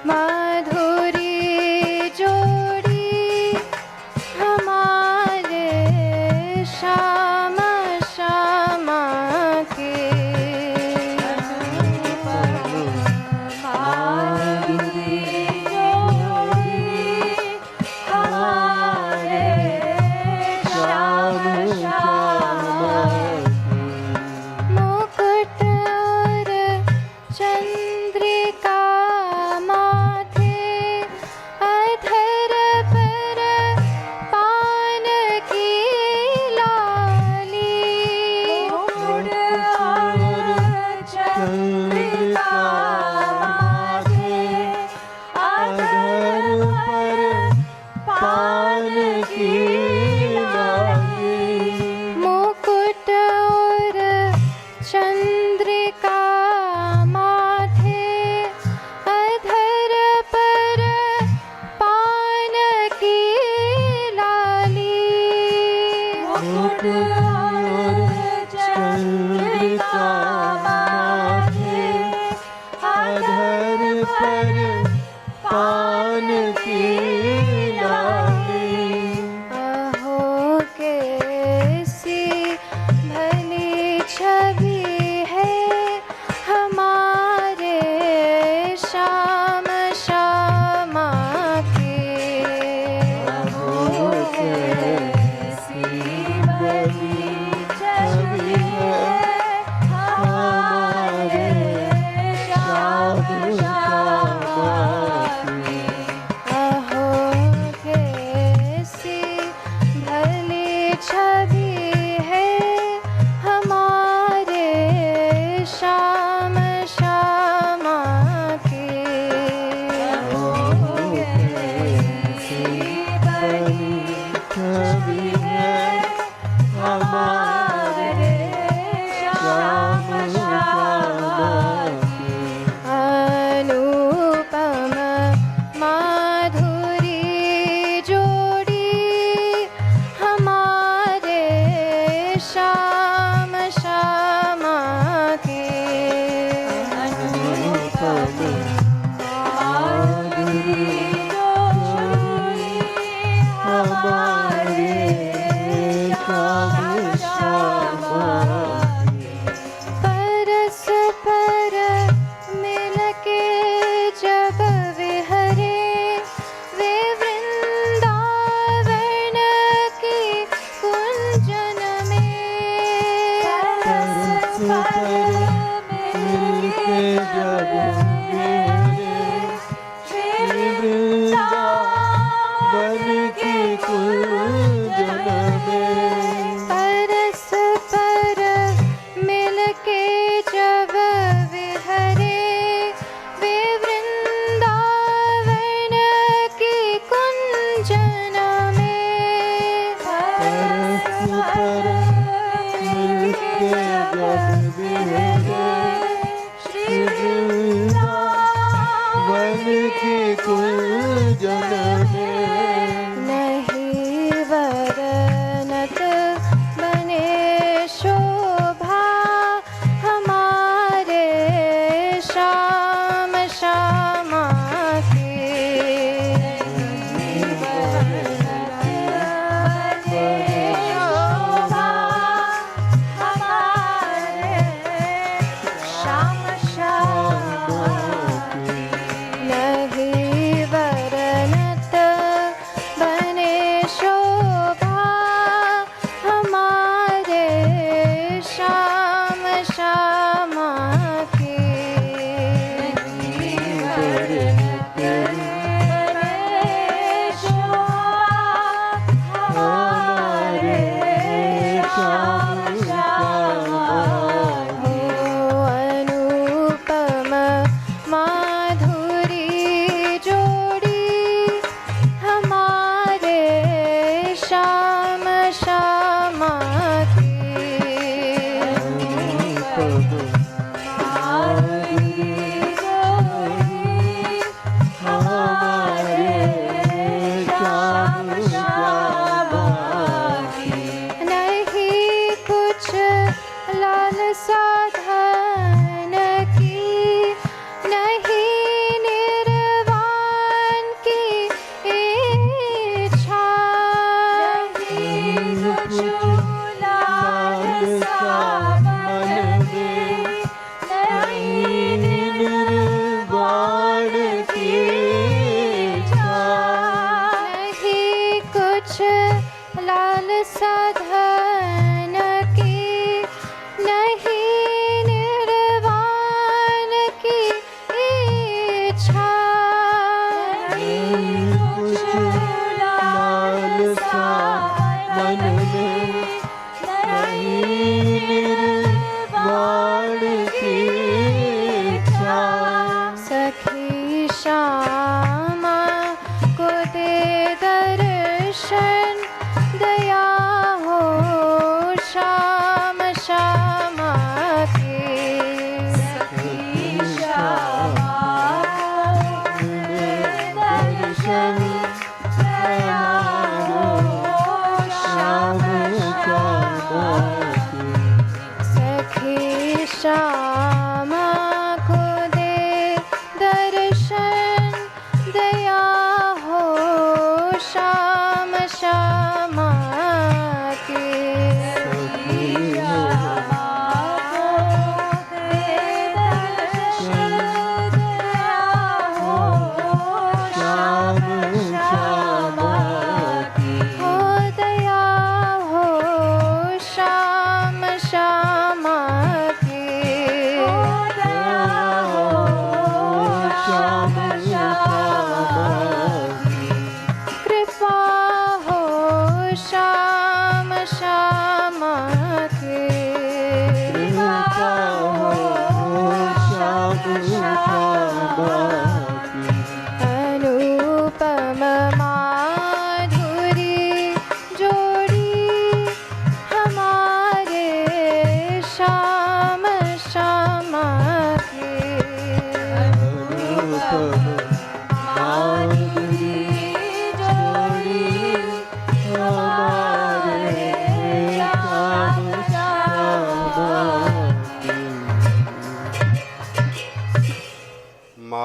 माधुरी जोड़ी हमारे श्याम श्यामा के। मुकुट और चंद्रिका माथे अधर पर पान की लाली। मुकुट और चंद्रिका माथे अधर पर पान की लाली। मुकुट और चंद्रिका माथे अधर पर पान की लाली। मुकुट और चंद्रिका माथे अधर पर पान की लाली। अहो कैसी भली छवि है हमारे श्याम श्यामा के। अहो कैसी भली छवि है हमारे श्याम श्यामा की। अहो कैसी भली छवि है हमारे श्याम श्यामा के। अहो कैसी भली छवि है हमारे श्याम श्यामा की। अनुपम माधुरी जोड़ी हमारे श्याम श्यामा के।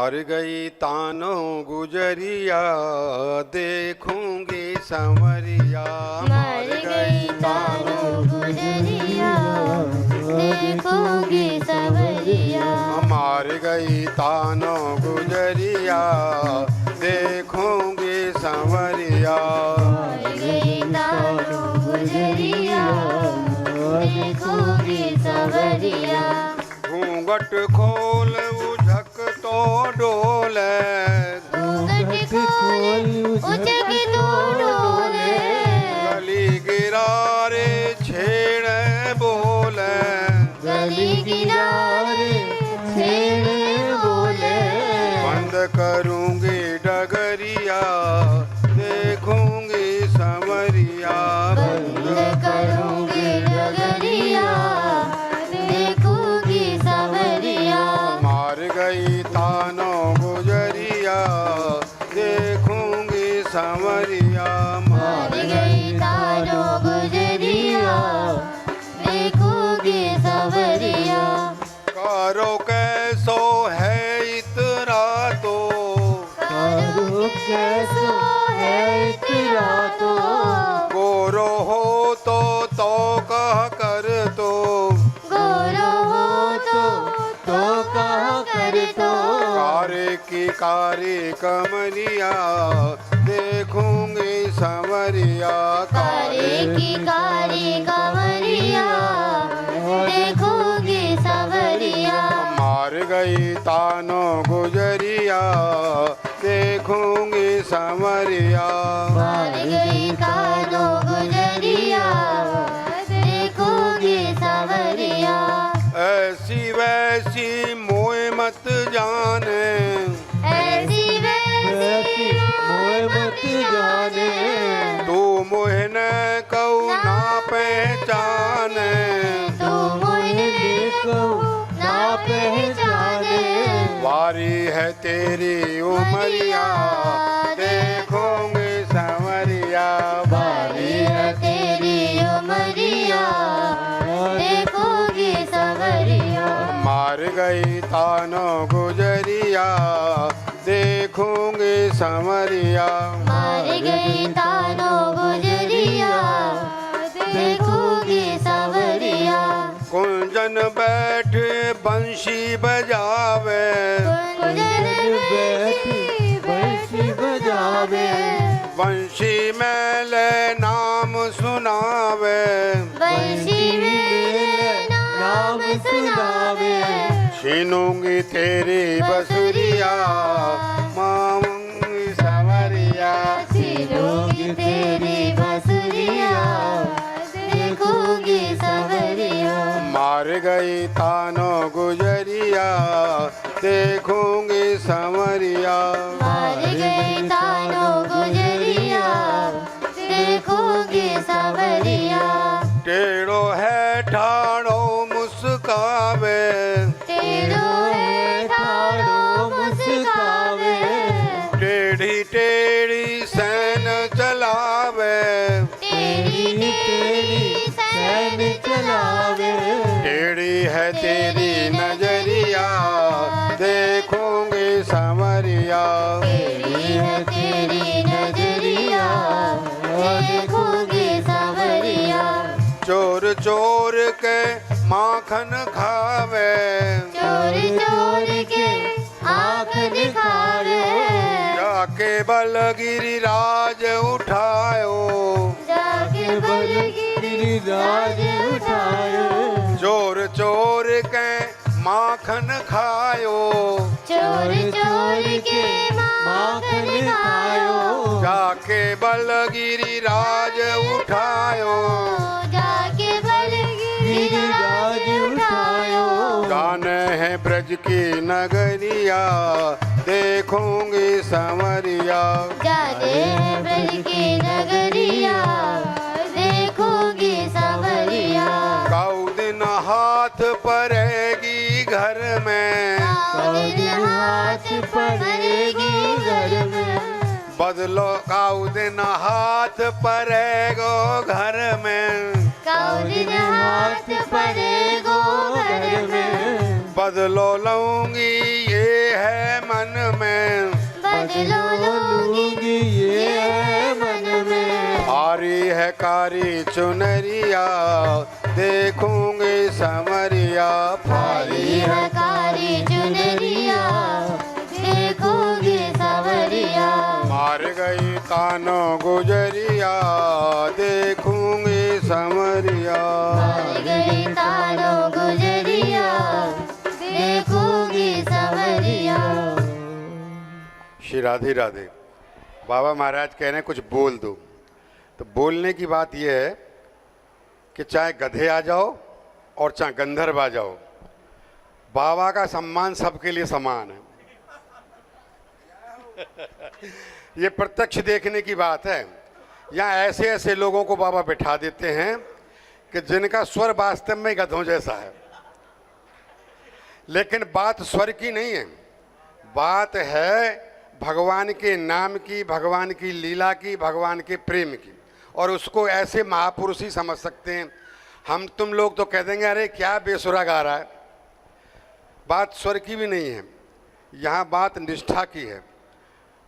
मार गई तानो गुजरिया देखूंगी संवरिया। मर गई तारो गुजरिया देखोगी सवरिया। मार गई तानो गुजरिया देखूंगी संवरिया। मर गई तारो गुजरिया देखोगी सवरिया। घूंघट खोल उझक तो डोले घूंघट खोल उजग तो डोले। गली गिरारे छेड़ बोले गली किनारे छेड़े बोले। बंद करूंगी डगरिया देखूंगी संवरिया। बंद करूंगी डगरिया देखूंगी सवरिया। मार गई तानो गुजरिया देखूंगी संवरिया। मर गई तारो गुजरिया देखोगी सवरिया। कारो कैसो है इतरा तो कारो कैसो है तेरा तो। गोरो हो तो कह कर तो गोरो हो तो कहा कर तो। कारे की कारी कमरिया देखूंगी संवरिया। कारे की कारी कंवरिया देखोगी सवरिया। मार गई तानो गुजरिया देखूंगी संवरिया। मर गई तारो गुजरिया देखोगी सवरिया। ऐसी वैसी मोए मत जाने ऐसी वैसी मोह मत जाने। तू मोहे न कऊ ना पहचाने। तू मुझे देखो ना पहचाने। वारी है तेरी उमरिया देखूंगी संवरिया। बारी है तेरी उमरिया देखोगी सवरिया। मार गई तानो गुजरिया देखूंगी संवरिया। मर गई तारो गुजरिया देखोगी सवरिया। कुंजन बैठ बंशी बजावे कुंजन बैठी बंशी बजावे। बंशी में ले नाम सुनावे। बंशी में नाम सुनावे। छीनूंगी तेरी बसुरिया मांगूंगी संवरिया। छीनूंगी तेरी बसुरिया देखोगी सवरिया। मार गई तानो गुजरिया देखूंगी संवरिया। मर गई तारो गुजरिया देखोगी सवरिया। टेढ़ो है ठाड़ो मुस्कावे टेढ़ो है ठाड़ो मुस्कावे। टेढ़ी टेढ़ी सैन चलावे टेढ़ी टेढ़ी सैन चलावे। टेढ़ी है तेरी नजरिया देखूंगी संवरिया। तेरी है तेरी नजरिया देखोगी सवरिया। चोर चोर के माखन खावे चोर चोर के आँख दिखावे। जाके बलगिरी राज उठायो जाके बलगिरी राज उठायो। चोर चोर के माखन खायो चोर चोर के माखन खायो। जाके बलगिरी राज उठायो। जाके बलगिरी राज उठायो। गाने हैं ब्रज की नगरिया देखूंगी संवरिया। जाने हैं ब्रज की नगरिया देखोगी सवरिया। कऊ दिन हाथ पड़ेगी घर में दिन हाथ पड़ेगी घर में। बदलो कऊ दिन हाथ पड़ेगो घर में दिन हाथ पड़ेगो घर में। बदलो लूंगी ये है मन है कारी चुनरिया, देखूंगी समरिया फारी है कारी चुनरिया, देखोगे सवरिया। मार गई तानो गुजरिया, देखूंगी समरिया। मार गई तारो गुजरिया, देखोगे सवरिया। श्री राधे राधे। बाबा महाराज कह रहे हैं कुछ बोल दो। तो बोलने की बात यह है कि चाहे गधे आ जाओ और चाहे गंधर्व आ जाओ, बाबा का सम्मान सबके लिए समान है। ये प्रत्यक्ष देखने की बात है। यहाँ ऐसे ऐसे लोगों को बाबा बिठा देते हैं कि जिनका स्वर वास्तव में गधों जैसा है, लेकिन बात स्वर की नहीं है, बात है भगवान के नाम की, भगवान की लीला की, भगवान के प्रेम की। और उसको ऐसे महापुरुष ही समझ सकते हैं। हम तुम लोग तो कह देंगे अरे क्या बेसुरा गा रहा है। बात स्वर की भी नहीं है, यहाँ बात निष्ठा की है।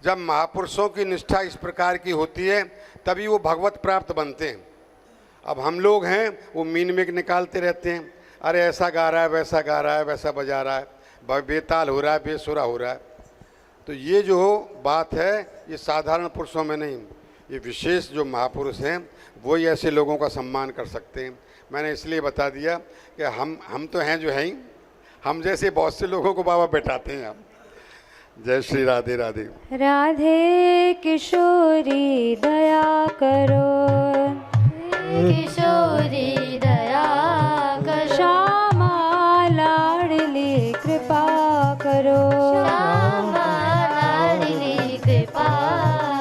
जब महापुरुषों की निष्ठा इस प्रकार की होती है तभी वो भगवत प्राप्त बनते हैं। अब हम लोग हैं वो मीन में निकालते रहते हैं, अरे ऐसा गा रहा है, वैसा गा रहा है, वैसा बजा रहा है, बेताल हो रहा है, बेसुरा हो रहा है। तो ये जो बात है ये साधारण पुरुषों में नहीं, ये विशेष जो महापुरुष हैं वो ही ऐसे लोगों का सम्मान कर सकते हैं। मैंने इसलिए बता दिया कि हम तो हैं जो हैं ही, हम जैसे बहुत से लोगों को बाबा बैठाते हैं। आप जय श्री राधे राधे। राधे किशोरी दया करो, किशोरी दया करो, श्यामा लाडली कृपा करो, श्यामा लाडली कृपा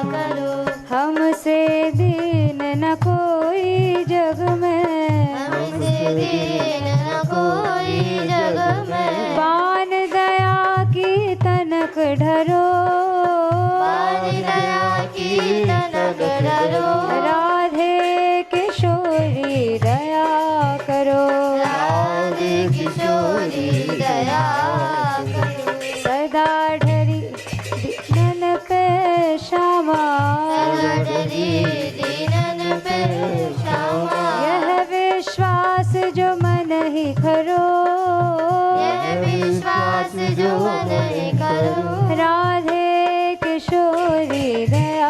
करो। हमसे दीन न कोई जग में, हमसे दीन न कोई जग में। पान दया की तनक ढरो, पान दया की तनक ढरो। राधे किशोरी दया करो, राधे किशोरी दया करो। सदा ढरी दीनन पे श्यामा, डरी दीनन पे श्यामा। यह विश्वास जो मन ही करो, यह विश्वास जो मन ही करो। राधे किशोरी दया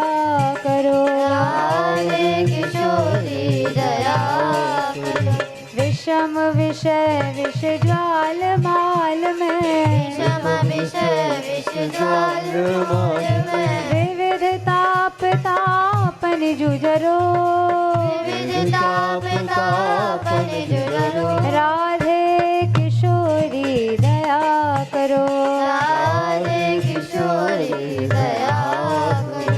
करो, राधे किशोरी दया करो। विषम विषय विष ज्वाल माल में, क्षम विषय विष ज्वाल माल में। विविध ताप तापन जुजरो, विविध ताप तापन जुझरो। राधे किशोरी दया करो, राधे किशोरी दया करो।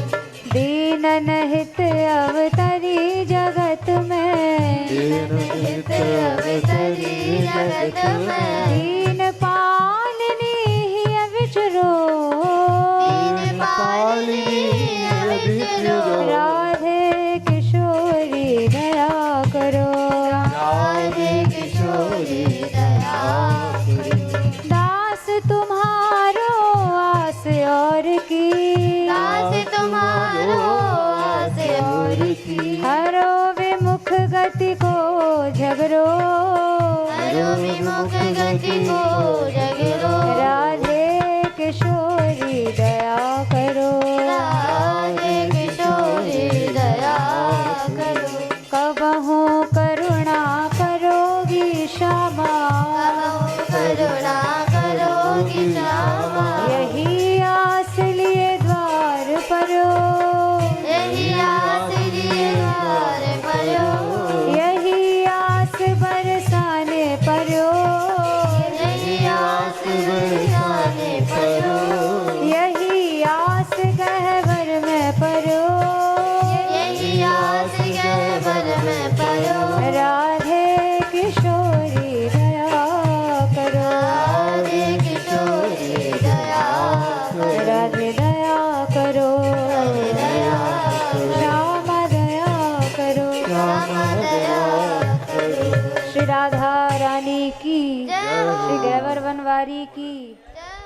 दीनन हित अवतरी जगत में, हित अवतरी जगत में। दीन पालनी ही विचरो, दीन पालिनी अविचरो। राधे किशोरी दया करो, राधे किशोरी दया करो। दास तुम्हारो आस और की, दास तुम्हारो आस और की। हरो विमुख गति को झगरो, हरो विमुख गति को जगरो। राधे किशोरी दया करो, राधे किशोरी दया करो। कबहू करुणा करोगी श्यामा, करुणा करोगी श्यामा। यही आस लिए द्वार परो, यही आस लिए द्वार परो। यही आस बरसाने परो, यही आस बरसाने परो। यही आस गहवर में परो, यही आस गहवर में परो। राधे किशोरी दया करो, राधे किशोरी दया करो। राधे दया करो, दया करो। श्यामा दया करो, श्यामा दया करो। श्री राधा रानी की, जय हो। श्री गैवर वनवारी की। जय